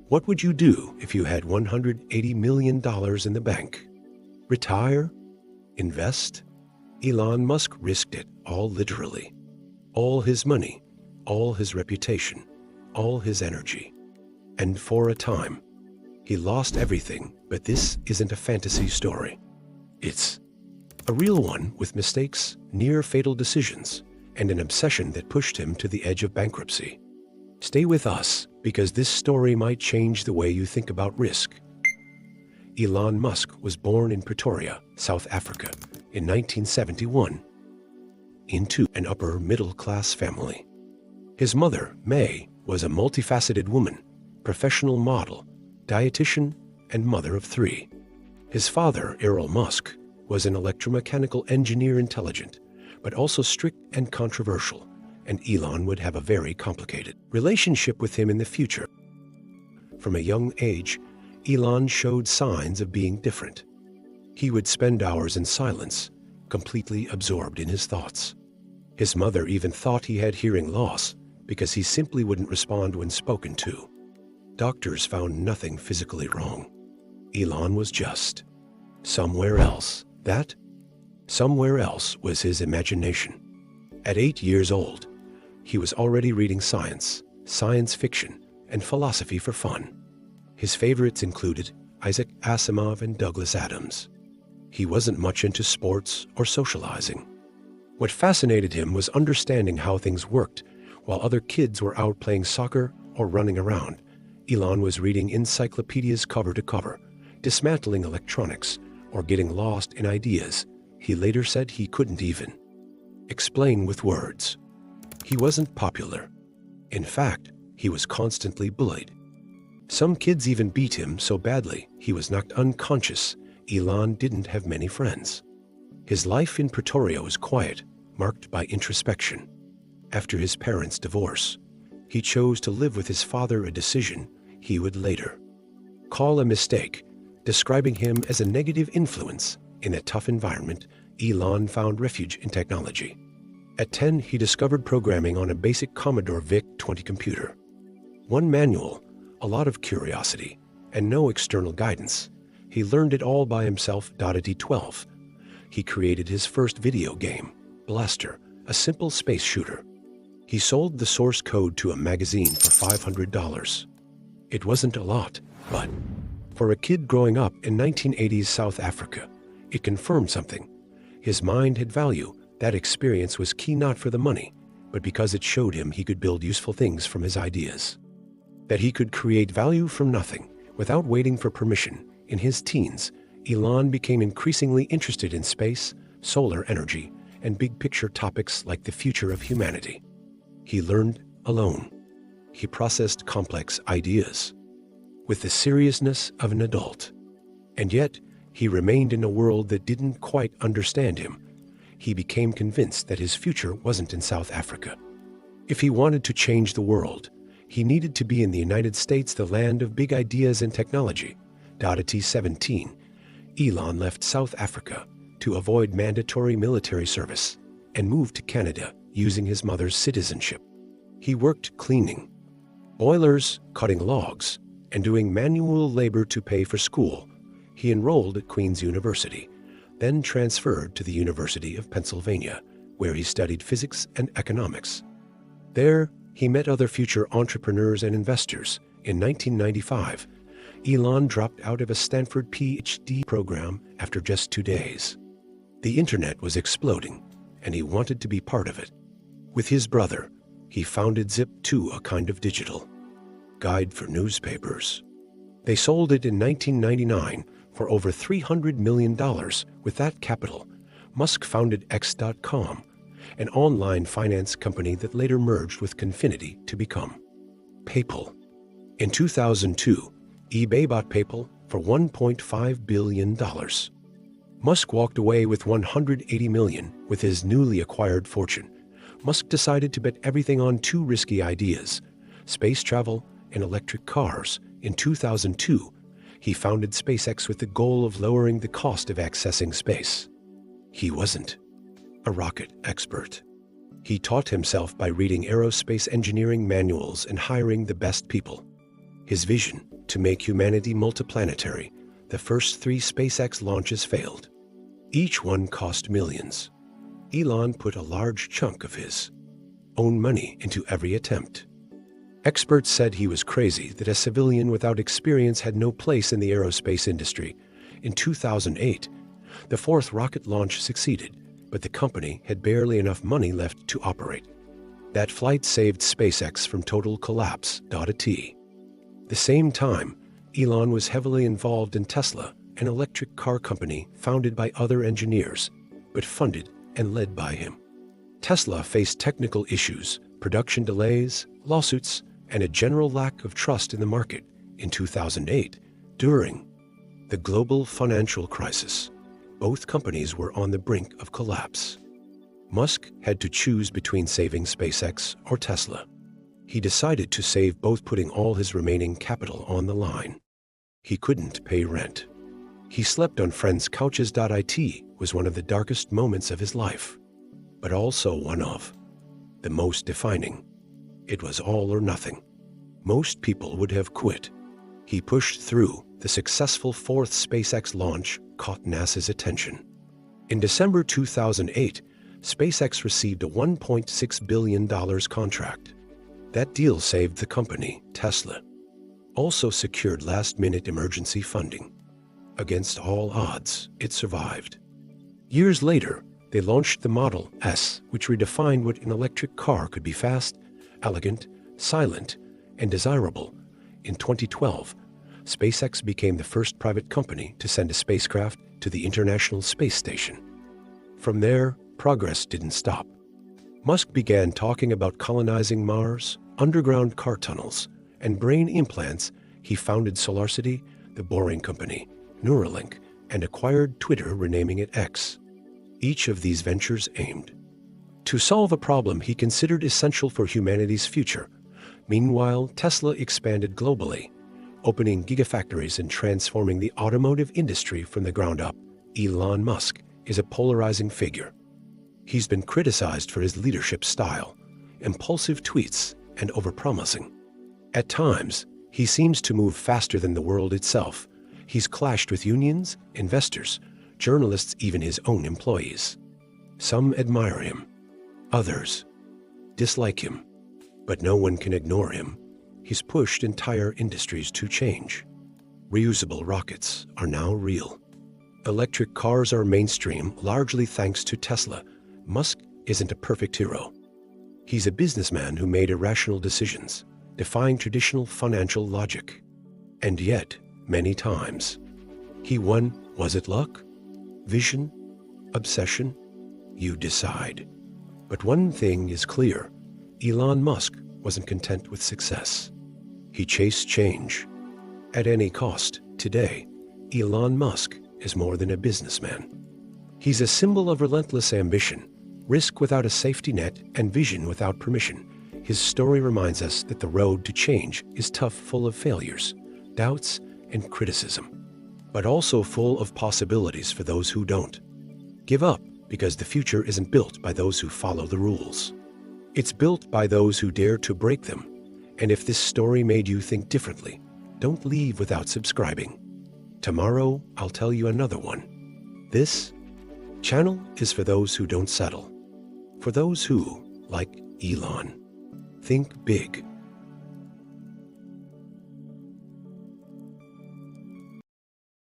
What would you do if you had $180 million in the bank? Retire? Invest? Elon Musk risked it all, literally. All his money, all his reputation, all his energy. And for a time, he lost everything, but this isn't a fantasy story. It's a real one, with mistakes, near-fatal decisions, and an obsession that pushed him to the edge of bankruptcy. Stay with us, because this story might change the way you think about risk. Elon Musk was born in Pretoria, South Africa, in 1971, into an upper-middle-class family. His mother, May, was a multifaceted woman, professional model, dietitian, and mother of 3. His father, Elon Musk, was an electromechanical engineer, intelligent, but also strict and controversial, and Elon would have a very complicated relationship with him in the future. From a young age, Elon showed signs of being different. He would spend hours in silence, completely absorbed in his thoughts. His mother even thought he had hearing loss because he simply wouldn't respond when spoken to. Doctors found nothing physically wrong. Elon was just somewhere else. That somewhere else was his imagination. At 8 years old, he was already reading science, science fiction, and philosophy for fun. His favorites included Isaac Asimov and Douglas Adams. He wasn't much into sports or socializing. What fascinated him was understanding how things worked. While other kids were out playing soccer or running around, Elon was reading encyclopedias cover to cover, dismantling electronics, or getting lost in ideas he later said he couldn't even explain with words. He wasn't popular. In fact, he was constantly bullied. Some kids even beat him so badly he was knocked unconscious. Elon didn't have many friends. His life in Pretoria was quiet, marked by introspection. After his parents' divorce, he chose to live with his father, a decision he would later call a mistake, describing him as a negative influence. In a tough environment, Elon found refuge in technology. At 10, he discovered programming on a basic Commodore VIC-20 computer. One manual, a lot of curiosity, and no external guidance. He learned it all by himself. At 12, he created his first video game, Blaster, a simple space shooter. He sold the source code to a magazine for $500. It wasn't a lot, but for a kid growing up in 1980s South Africa, it confirmed something. His mind had value. That experience was key, not for the money, but because it showed him he could build useful things from his ideas. That he could create value from nothing, without waiting for permission. In his teens, Elon became increasingly interested in space, solar energy, and big-picture topics like the future of humanity. He learned alone. He processed complex ideas with the seriousness of an adult. And yet, he remained in a world that didn't quite understand him. He became convinced that his future wasn't in South Africa. If he wanted to change the world, he needed to be in the United States, the land of big ideas and technology. At 17, Elon left South Africa to avoid mandatory military service and moved to Canada using his mother's citizenship. He worked cleaning boilers, cutting logs, and doing manual labor to pay for school. He enrolled at Queen's University, then transferred to the University of Pennsylvania, where he studied physics and economics. There, he met other future entrepreneurs and investors. In 1995, Elon dropped out of a Stanford PhD program after just 2 days. The internet was exploding, and he wanted to be part of it. With his brother, he founded Zip2, a kind of digital guide for newspapers. They sold it in 1999 for over $300 million. With that capital, Musk founded X.com, an online finance company that later merged with Confinity to become PayPal. In 2002, eBay bought PayPal for $1.5 billion. Musk walked away with $180 million. With his newly acquired fortune, Musk decided to bet everything on 2 risky ideas: space travel and electric cars. In 2002, he founded SpaceX with the goal of lowering the cost of accessing space. He wasn't a rocket expert. He taught himself by reading aerospace engineering manuals and hiring the best people. His vision To make humanity multiplanetary, the first 3 SpaceX launches failed. Each one cost millions. Elon put a large chunk of his own money into every attempt. Experts said he was crazy, that a civilian without experience had no place in the aerospace industry. In 2008, the 4th rocket launch succeeded, but the company had barely enough money left to operate. That flight saved SpaceX from total collapse. The same time, Elon was heavily involved in Tesla, an electric car company founded by other engineers, but funded and led by him. Tesla faced technical issues, production delays, lawsuits, and a general lack of trust in the market. In 2008, during the global financial crisis, both companies were on the brink of collapse. Musk had to choose between saving SpaceX or Tesla. He decided to save both, putting all his remaining capital on the line. He couldn't pay rent. He slept on friends' couches. It was one of the darkest moments of his life, but also one of the most defining. It was all or nothing. Most people would have quit. He pushed through. The successful 4th SpaceX launch caught NASA's attention. In December 2008, SpaceX received a $1.6 billion contract. That deal saved the company. Tesla also secured last-minute emergency funding. Against all odds, it survived. Years later, they launched the Model S, which redefined what an electric car could be: fast, elegant, silent, and desirable. In 2012, SpaceX became the first private company to send a spacecraft to the International Space Station. From there, progress didn't stop. Musk began talking about colonizing Mars, underground car tunnels, and brain implants. He founded SolarCity, the Boring Company, Neuralink, and acquired Twitter, renaming it X. Each of these ventures aimed to solve a problem he considered essential for humanity's future. Meanwhile, Tesla expanded globally, opening gigafactories and transforming the automotive industry from the ground up. Elon Musk is a polarizing figure. He's been criticized for his leadership style, impulsive tweets, and overpromising. At times, he seems to move faster than the world itself. He's clashed with unions, investors, journalists, even his own employees. Some admire him. Others dislike him. But no one can ignore him. He's pushed entire industries to change. Reusable rockets are now real. Electric cars are mainstream, largely thanks to Tesla. Musk isn't a perfect hero. He's a businessman who made irrational decisions, defying traditional financial logic. And yet, many times, he won. Was it luck? Vision? Obsession? You decide. But one thing is clear: Elon Musk wasn't content with success. He chased change at any cost. Today, Elon Musk is more than a businessman. He's a symbol of relentless ambition, risk without a safety net, and vision without permission. His story reminds us that the road to change is tough, full of failures, doubts, and criticism, but also full of possibilities for those who don't give up, because the future isn't built by those who follow the rules. It's built by those who dare to break them. And if this story made you think differently, don't leave without subscribing. Tomorrow, I'll tell you another one. This channel is for those who don't settle. For those who, like Elon, think big.